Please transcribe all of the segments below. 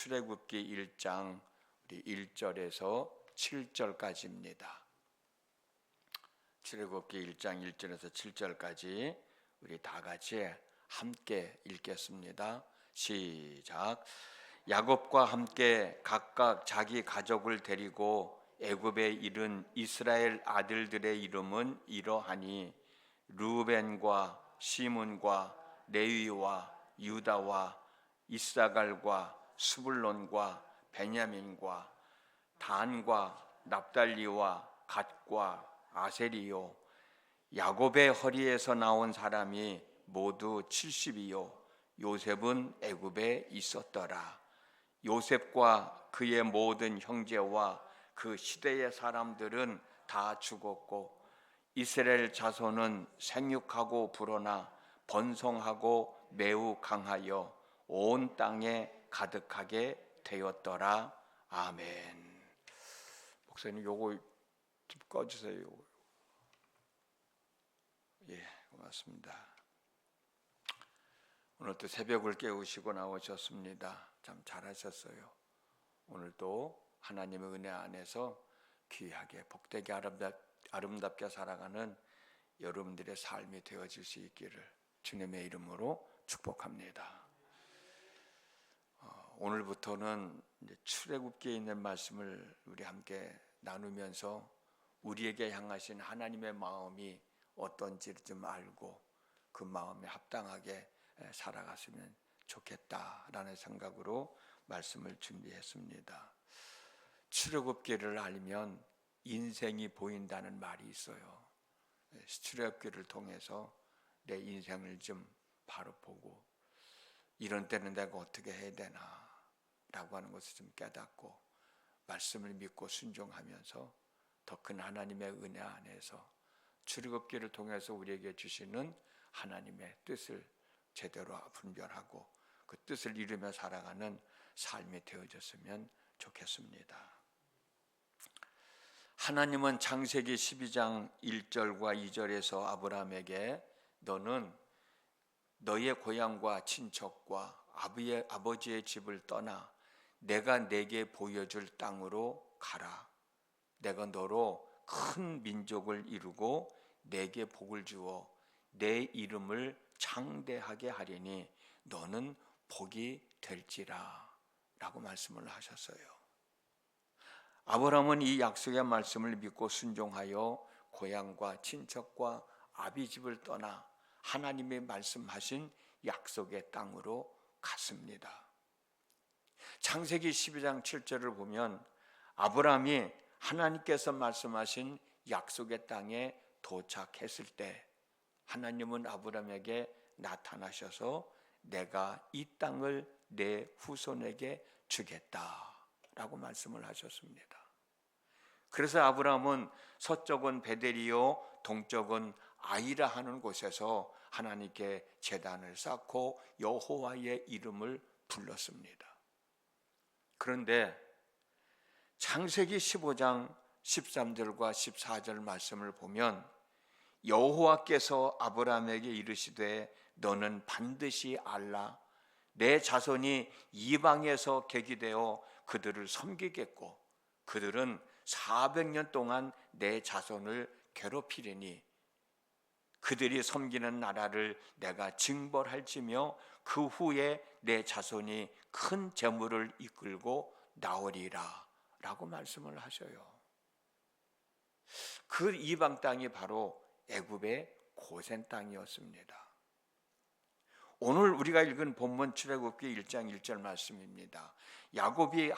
출애굽기 1장 우리 1절에서 7절까지입니다. 출애굽기 1장 1절에서 7절까지 우리 다 같이 함께 읽겠습니다. 시작. 야곱과 함께 각각 자기 가족을 데리고 애굽에 이른 이스라엘 아들들의 이름은 이러하니 르우벤과 시므온과 레위와 유다와 이사갈과 스불론과 베냐민과 단과 납달리와 갓과 아셀이요 야곱의 허리에서 나온 사람이 모두 70이요 요셉은 애굽에 있었더라. 요셉과 그의 모든 형제와 그 시대의 사람들은 다 죽었고 이스라엘 자손은 생육하고 불어나 번성하고 매우 강하여 온 땅에 가득하게 되었더라. 아멘. 목사님 요거 좀 꺼주세요. 예, 고맙습니다. 오늘 또 새벽을 깨우시고 나오셨습니다. 참 잘하셨어요. 오늘도 하나님의 은혜 안에서 귀하게 복되게 아름답게 살아가는 여러분들의 삶이 되어질 수 있기를 주님의 이름으로 축복합니다. 오늘부터는 이제 출애굽기에 있는 말씀을 우리 함께 나누면서 우리에게 향하신 하나님의 마음이 어떤지를 좀 알고 그 마음에 합당하게 살아갔으면 좋겠다라는 생각으로 말씀을 준비했습니다. 출애굽기를 알면 인생이 보인다는 말이 있어요. 출애굽기를 통해서 내 인생을 좀 바로 보고 이런 때는 내가 어떻게 해야 되나 라고 하는 것을 좀 깨닫고 말씀을 믿고 순종하면서 더 큰 하나님의 은혜 안에서 출애굽기를 통해서 우리에게 주시는 하나님의 뜻을 제대로 분별하고 그 뜻을 이루며 살아가는 삶이 되어졌으면 좋겠습니다. 하나님은 창세기 12장 1절과 2절에서 아브라함에게 너는 너의 고향과 친척과 아버지의 집을 떠나 내가 내게 보여줄 땅으로 가라. 내가 너로 큰 민족을 이루고 내게 복을 주어 내 이름을 창대하게 하리니 너는 복이 될지라 라고 말씀을 하셨어요. 아브라함은 이 약속의 말씀을 믿고 순종하여 고향과 친척과 아비 집을 떠나 하나님의 말씀하신 약속의 땅으로 갔습니다. 창세기 12장 7절을 보면 아브라함이 하나님께서 말씀하신 약속의 땅에 도착했을 때 하나님은 아브라함에게 나타나셔서 내가 이 땅을 내 후손에게 주겠다라고 말씀을 하셨습니다. 그래서 아브라함은 서쪽은 베델이요 동쪽은 아이라 하는 곳에서 하나님께 제단을 쌓고 여호와의 이름을 불렀습니다. 그런데 창세기 15장 13절과 14절 말씀을 보면 여호와께서 아브라함에게 이르시되 너는 반드시 알라 내 자손이 이방에서 계기되어 그들을 섬기겠고 그들은 400년 동안 내 자손을 괴롭히리니 그들이 섬기는 나라를 내가 징벌할지며 그 후에 내 자손이 큰 재물을 이끌고 나오리라 라고 말씀을 하셔요. 그 이방 땅이 바로 애굽의 고센 땅이었습니다. 오늘 우리가 읽은 본문 출애굽기 1장 1절 말씀입니다. 야곱과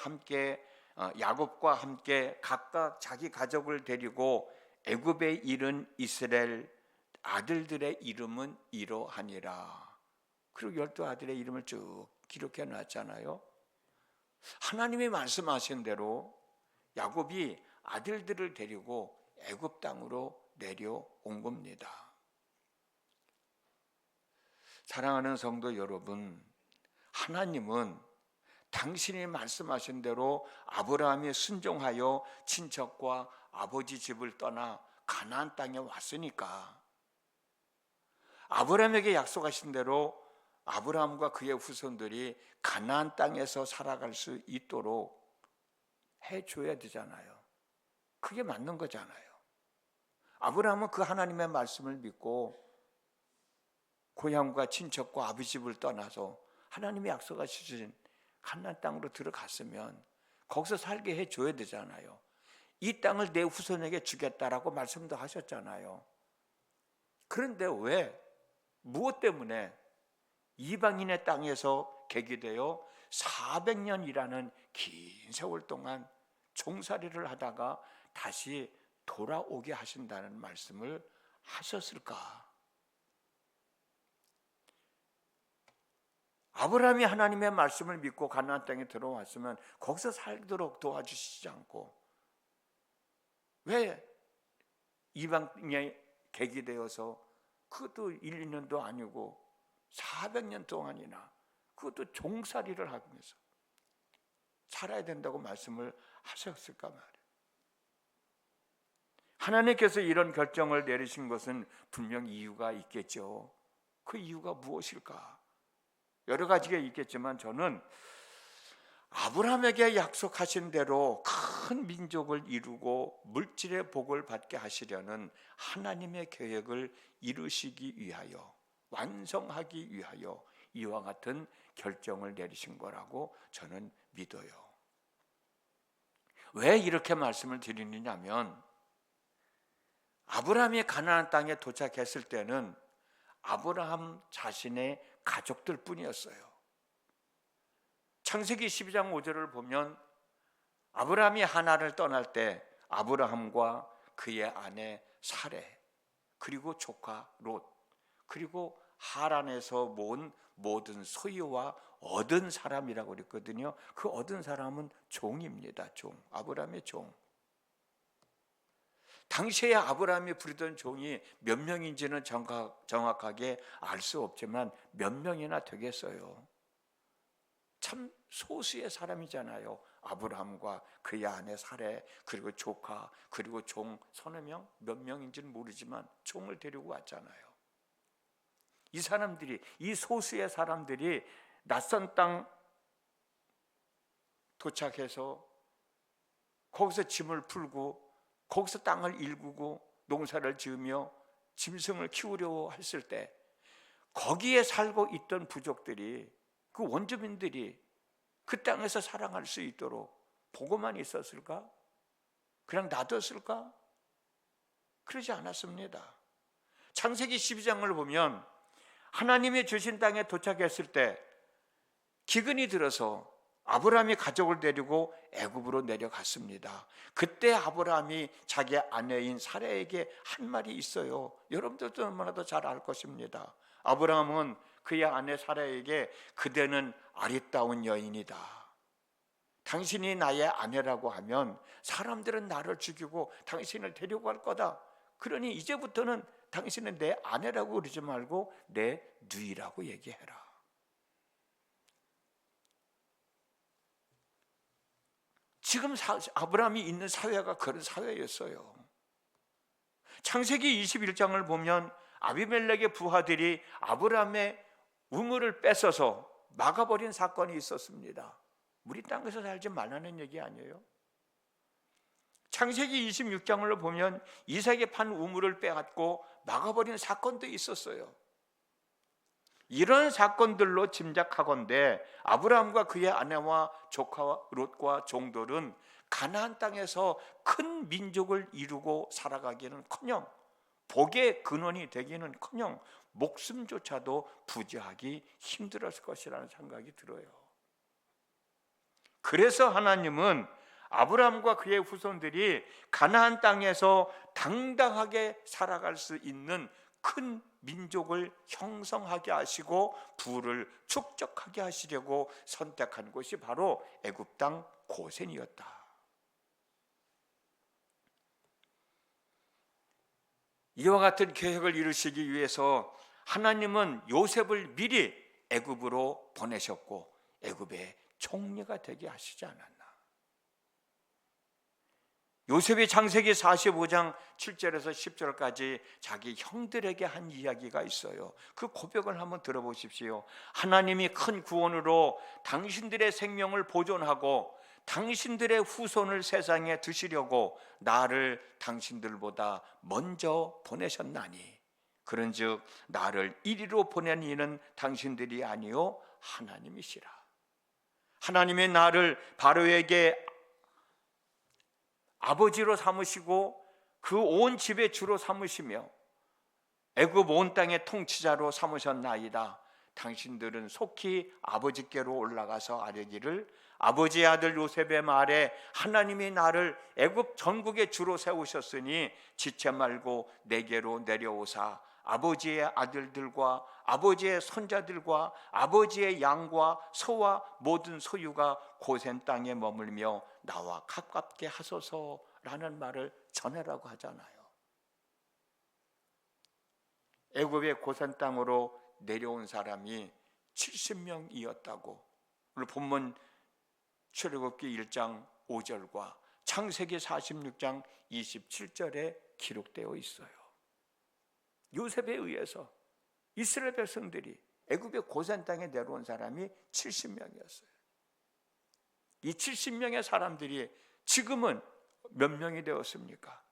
함께 각각 자기 가족을 데리고 애굽에 이른 이스라엘 아들들의 이름은 이러하니라. 그리고 12아들의 이름을 쭉 기록해 놨잖아요. 하나님이 말씀하신 대로 야곱이 아들들을 데리고 애굽 땅으로 내려온 겁니다. 사랑하는 성도 여러분, 하나님은 당신이 말씀하신 대로 아브라함이 순종하여 친척과 아버지 집을 떠나 가나안 땅에 왔으니까 아브라함에게 약속하신 대로 아브라함과 그의 후손들이 가나안 땅에서 살아갈 수 있도록 해줘야 되잖아요. 그게 맞는 거잖아요. 아브라함은 그 하나님의 말씀을 믿고 고향과 친척과 아버지 집을 떠나서 하나님이 약속하신 가나안 땅으로 들어갔으면 거기서 살게 해줘야 되잖아요. 이 땅을 내 후손에게 주겠다라고 말씀도 하셨잖아요. 그런데 왜, 무엇 때문에 이방인의 땅에서 계기되어 400년이라는 긴 세월 동안 종살이를 하다가 다시 돌아오게 하신다는 말씀을 하셨을까? 아브라함이 하나님의 말씀을 믿고 가나안 땅에 들어왔으면 거기서 살도록 도와주시지 않고 왜 이방인에 계기되어서 그것도 1, 2년도 아니고 400년 동안이나 그것도 종살이를 하면서 살아야 된다고 말씀을 하셨을까 말이에요. 하나님께서 이런 결정을 내리신 것은 분명 이유가 있겠죠. 그 이유가 무엇일까? 여러 가지가 있겠지만 저는 아브라함에게 약속하신 대로 큰 민족을 이루고 물질의 복을 받게 하시려는 하나님의 계획을 이루시기 위하여, 완성하기 위하여 이와 같은 결정을 내리신 거라고 저는 믿어요. 왜 이렇게 말씀을 드리느냐면 아브라함이 가나안 땅에 도착했을 때는 아브라함 자신의 가족들 뿐이었어요. 창세기 12장 5절을 보면 아브라함이 하나를 떠날 때 아브라함과 그의 아내 사레, 그리고 조카 롯, 그리고 하란에서 모은 모든 소유와 얻은 사람이라고 그랬거든요. 그 얻은 사람은 종입니다. 종, 아브라함의 종. 당시에 아브라함이 부리던 종이 몇 명인지는 정확하게 알 수 없지만 몇 명이나 되겠어요. 참 소수의 사람이잖아요. 아브라함과 그의 아내 사레, 그리고 조카, 그리고 종 서너 명, 몇 명인지는 모르지만 종을 데리고 왔잖아요. 이 사람들이, 이 소수의 사람들이 낯선 땅 도착해서 거기서 짐을 풀고 거기서 땅을 일구고 농사를 지으며 짐승을 키우려 했을 때 거기에 살고 있던 부족들이, 그 원주민들이 그 땅에서 살아갈 수 있도록 보고만 있었을까? 그냥 놔뒀을까? 그러지 않았습니다. 창세기 12장을 보면 하나님이 주신 땅에 도착했을 때 기근이 들어서 아브라함이 가족을 데리고 애굽으로 내려갔습니다. 그때 아브라함이 자기 아내인 사레에게 한 말이 있어요. 여러분들도 너무나도 잘 알 것입니다. 아브라함은 그의 아내 사레에게 그대는 아리따운 여인이다. 당신이 나의 아내라고 하면 사람들은 나를 죽이고 당신을 데려갈 거다. 그러니 이제부터는 당신은 내 아내라고 그러지 말고 내 누이라고 얘기해라. 지금 아브라함이 있는 사회가 그런 사회였어요. 창세기 21장을 보면 아비멜렉의 부하들이 아브라함의 우물을 뺏어서 막아버린 사건이 있었습니다. 우리 땅에서 살지 말라는 얘기 아니에요? 창세기 26장을 보면 이삭이 판 우물을 빼앗고 막아버린 사건도 있었어요. 이런 사건들로 짐작하건대 아브라함과 그의 아내와 조카 롯과 종들은 가나안 땅에서 큰 민족을 이루고 살아가기는커녕 복의 근원이 되기는커녕 목숨조차도 부지하기 힘들었을 것이라는 생각이 들어요. 그래서 하나님은 아브라함과 그의 후손들이 가나안 땅에서 당당하게 살아갈 수 있는 큰 민족을 형성하게 하시고 부를 축적하게 하시려고 선택한 곳이 바로 애굽 땅 고센이었다. 이와 같은 계획을 이루시기 위해서 하나님은 요셉을 미리 애굽으로 보내셨고 애굽의 총리가 되게 하시지 않았나. 요셉이 창세기 45장 7절에서 10절까지 자기 형들에게 한 이야기가 있어요. 그 고백을 한번 들어보십시오. 하나님이 큰 구원으로 당신들의 생명을 보존하고 당신들의 후손을 세상에 두시려고 나를 당신들보다 먼저 보내셨나니 그런즉 나를 이리로 보낸 이는 당신들이 아니요 하나님이시라. 하나님이 나를 바로에게 아버지로 삼으시고 그 온 집의 주로 삼으시며 애굽 온 땅의 통치자로 삼으셨나이다. 당신들은 속히 아버지께로 올라가서 아뢰기를 아버지의 아들 요셉의 말에 하나님이 나를 애굽 전국의 주로 세우셨으니 지체 말고 내게로 내려오사 아버지의 아들들과 아버지의 손자들과 아버지의 양과 소와 모든 소유가 고센 땅에 머물며 나와 가깝게 하소서라는 말을 전해라고 하잖아요. 애굽의 고센 땅으로 내려온 사람이 70명이었다고 오늘 본문 출애굽기 1장 5절과 창세기 46장 27절에 기록되어 있어요. 요셉에 의해서 이스라엘 백성들이 애굽의 고센 땅에 내려온 사람이 70명이었어요. 이 70명의 사람들이 지금은 몇 명이 되었습니까?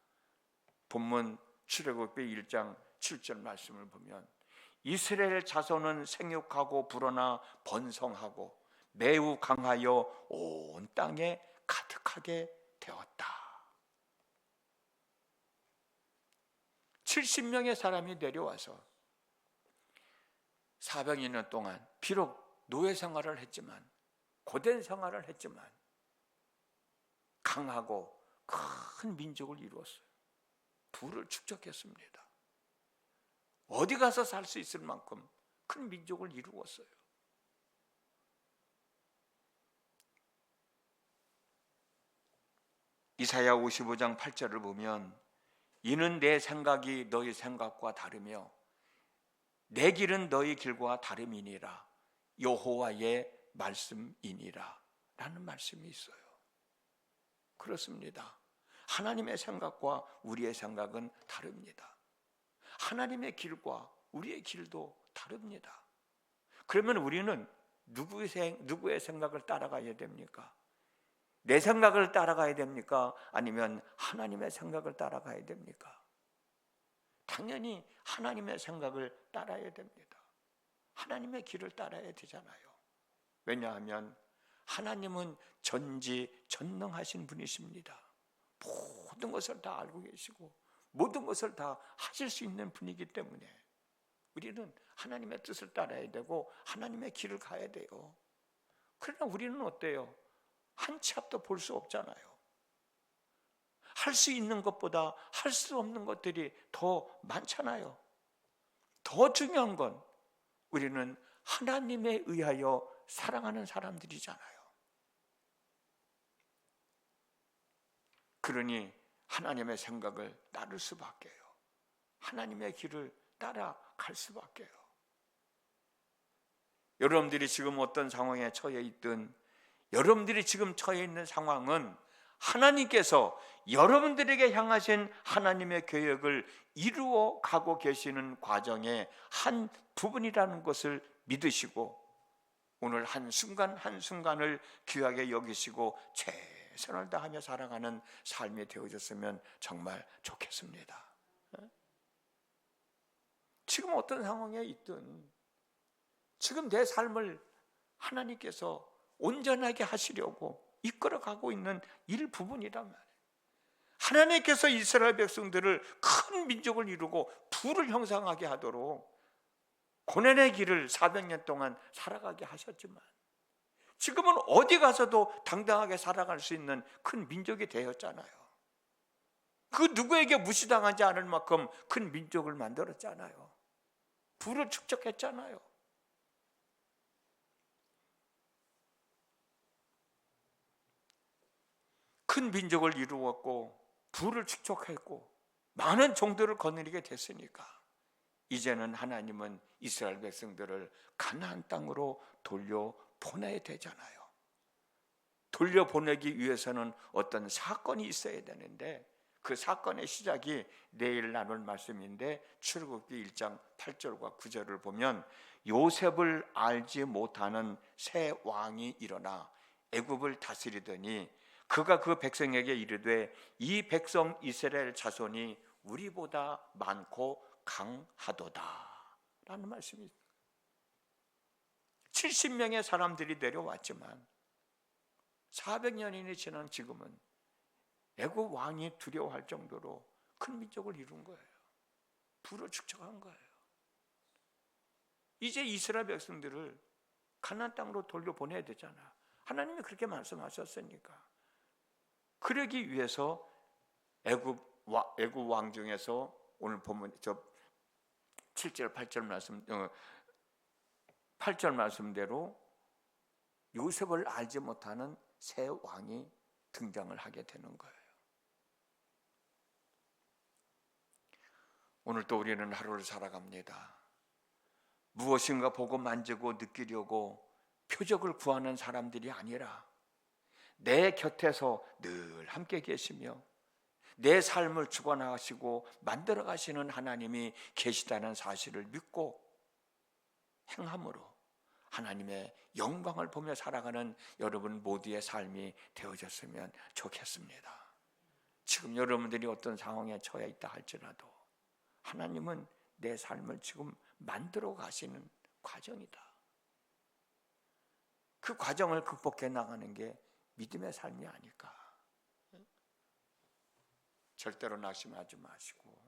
본문 출애굽기 1장 7절 말씀을 보면 이스라엘 자손은 생육하고 불어나 번성하고 매우 강하여 온 땅에 가득하게 되었다. 70명의 사람이 내려와서 400년 동안 비록 노예 생활을 했지만 고된 생활을 했지만 강하고 큰 민족을 이루었어요. 부를 축적했습니다. 어디 가서 살 수 있을 만큼 큰 민족을 이루었어요. 이사야 55장 8절을 보면 이는 내 생각이 너희 생각과 다르며 내 길은 너희 길과 다름이니라 여호와의 말씀이니라 라는 말씀이 있어요. 그렇습니다. 하나님의 생각과 우리의 생각은 다릅니다. 하나님의 길과 우리의 길도 다릅니다. 그러면 우리는 누구의 생각을 따라가야 됩니까? 내 생각을 따라가야 됩니까? 아니면 하나님의 생각을 따라가야 됩니까? 당연히 하나님의 생각을 따라야 됩니다. 하나님의 길을 따라야 되잖아요. 왜냐하면 하나님은 전지전능하신 분이십니다. 모든 것을 다 알고 계시고 모든 것을 다 하실 수 있는 분이기 때문에 우리는 하나님의 뜻을 따라야 되고 하나님의 길을 가야 돼요. 그러나 우리는 어때요? 한 치 앞도 볼 수 없잖아요. 할 수 있는 것보다 할 수 없는 것들이 더 많잖아요. 더 중요한 건 우리는 하나님에 의하여 사랑하는 사람들이잖아요. 그러니 하나님의 생각을 따를 수밖에요. 하나님의 길을 따라갈 수밖에요. 여러분들이 지금 어떤 상황에 처해 있든 여러분들이 지금 처해 있는 상황은 하나님께서 여러분들에게 향하신 하나님의 계획을 이루어 가고 계시는 과정의 한 부분이라는 것을 믿으시고 오늘 한순간 한순간을 귀하게 여기시고 최선을 다하며 살아가는 삶이 되어졌으면 정말 좋겠습니다. 지금 어떤 상황에 있든 지금 내 삶을 하나님께서 온전하게 하시려고 이끌어가고 있는 일부분이란 말이에요. 하나님께서 이스라엘 백성들을 큰 민족을 이루고 부를 형성하게 하도록 고난의 길을 400년 동안 살아가게 하셨지만 지금은 어디 가서도 당당하게 살아갈 수 있는 큰 민족이 되었잖아요. 그 누구에게 무시당하지 않을 만큼 큰 민족을 만들었잖아요. 부를 축적했잖아요. 큰 민족을 이루었고 부를 축적했고 많은 종들을 거느리게 됐으니까 이제는 하나님은 이스라엘 백성들을 가나안 땅으로 돌려보내야 되잖아요. 돌려보내기 위해서는 어떤 사건이 있어야 되는데, 그 사건의 시작이 내일 나눌 말씀인데, 출애굽기 1장 8절과 9절을 보면 요셉을 알지 못하는 새 왕이 일어나 애굽을 다스리더니 그가 그 백성에게 이르되 이 백성 이스라엘 자손이 우리보다 많고 강하도다 라는 말씀이 있습니다. 70명의 사람들이 내려왔지만 400년이 지난 지금은 애굽 왕이 두려워할 정도로 큰 민족을 이룬 거예요. 부를 축적한 거예요. 이제 이스라엘 백성들을 가나안 땅으로 돌려보내야 되잖아. 하나님이 그렇게 말씀하셨으니까. 그러기 위해서 애굽 왕 중에서 오늘 보면 저 7절 8절 말씀 8절 말씀대로 요셉을 알지 못하는 새 왕이 등장을 하게 되는 거예요. 오늘 또 우리는 하루를 살아갑니다. 무엇인가 보고 만지고 느끼려고 표적을 구하는 사람들이 아니라 내 곁에서 늘 함께 계시며 내 삶을 주관하시고 만들어 가시는 하나님이 계시다는 사실을 믿고 행함으로 하나님의 영광을 보며 살아가는 여러분 모두의 삶이 되어졌으면 좋겠습니다. 지금 여러분들이 어떤 상황에 처해 있다 할지라도 하나님은 내 삶을 지금 만들어 가시는 과정이다. 그 과정을 극복해 나가는 게 믿음의 삶이 아닐까. 절대로 낙심하지 마시고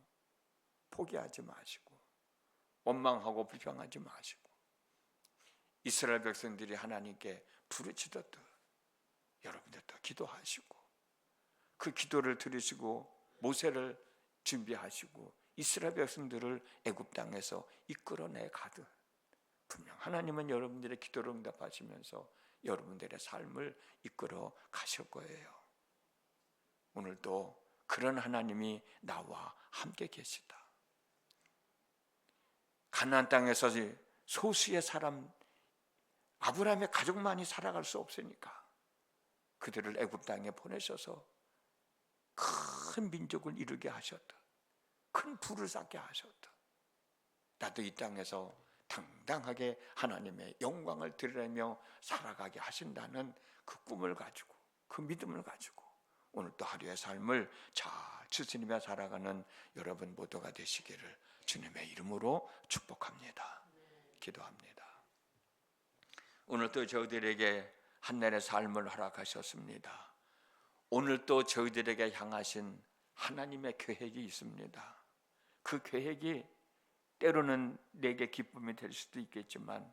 포기하지 마시고 원망하고 불평하지 마시고 이스라엘 백성들이 하나님께 부르짖었듯 여러분들도 기도하시고 그 기도를 들으시고 모세를 준비하시고 이스라엘 백성들을 애굽 땅에서 이끌어내 가듯 분명 하나님은 여러분들의 기도를 응답하시면서 여러분들의 삶을 이끌어 가실 거예요. 오늘도 그런 하나님이 나와 함께 계시다. 가나안 땅에서 소수의 사람 아브라함의 가족만이 살아갈 수 없으니까 그들을 애굽 땅에 보내셔서 큰 민족을 이루게 하셨다. 큰 부를 쌓게 하셨다. 나도 이 땅에서 당당하게 하나님의 영광을 드리며 살아가게 하신다는 그 꿈을 가지고 그 믿음을 가지고 오늘 또 하루의 삶을 잘 추스리며 살아가는 여러분 모두가 되시기를 주님의 이름으로 축복합니다. 기도합니다. 오늘 또 저희들에게 한 날의 삶을 허락하셨습니다. 오늘 또 저희들에게 향하신 하나님의 계획이 있습니다. 그 계획이 때로는 내게 기쁨이 될 수도 있겠지만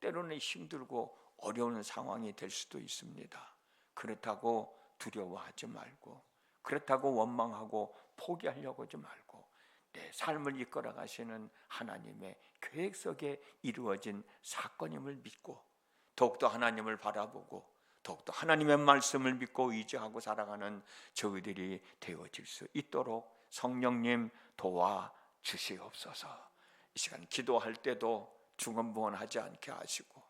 때로는 힘들고 어려운 상황이 될 수도 있습니다. 그렇다고 두려워하지 말고 그렇다고 원망하고 포기하려고 하지 말고 내 삶을 이끌어 가시는 하나님의 계획 속에 이루어진 사건임을 믿고 더욱더 하나님을 바라보고 더욱더 하나님의 말씀을 믿고 의지하고 살아가는 저희들이 되어질 수 있도록 성령님 도와주시옵소서. 이 시간 기도할 때도 중언부언하지 않게 하시고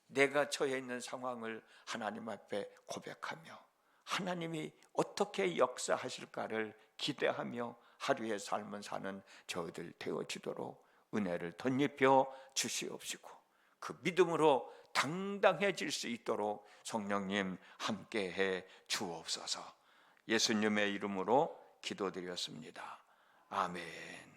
내가 처해 있는 상황을 하나님 앞에 고백하며 하나님이 어떻게 역사하실까를 기대하며 하루의 삶을 사는 저희들 되어지도록 은혜를 덧입혀 주시옵시고 그 믿음으로 당당해질 수 있도록 성령님 함께해 주옵소서. 예수님의 이름으로 기도드렸습니다. 아멘.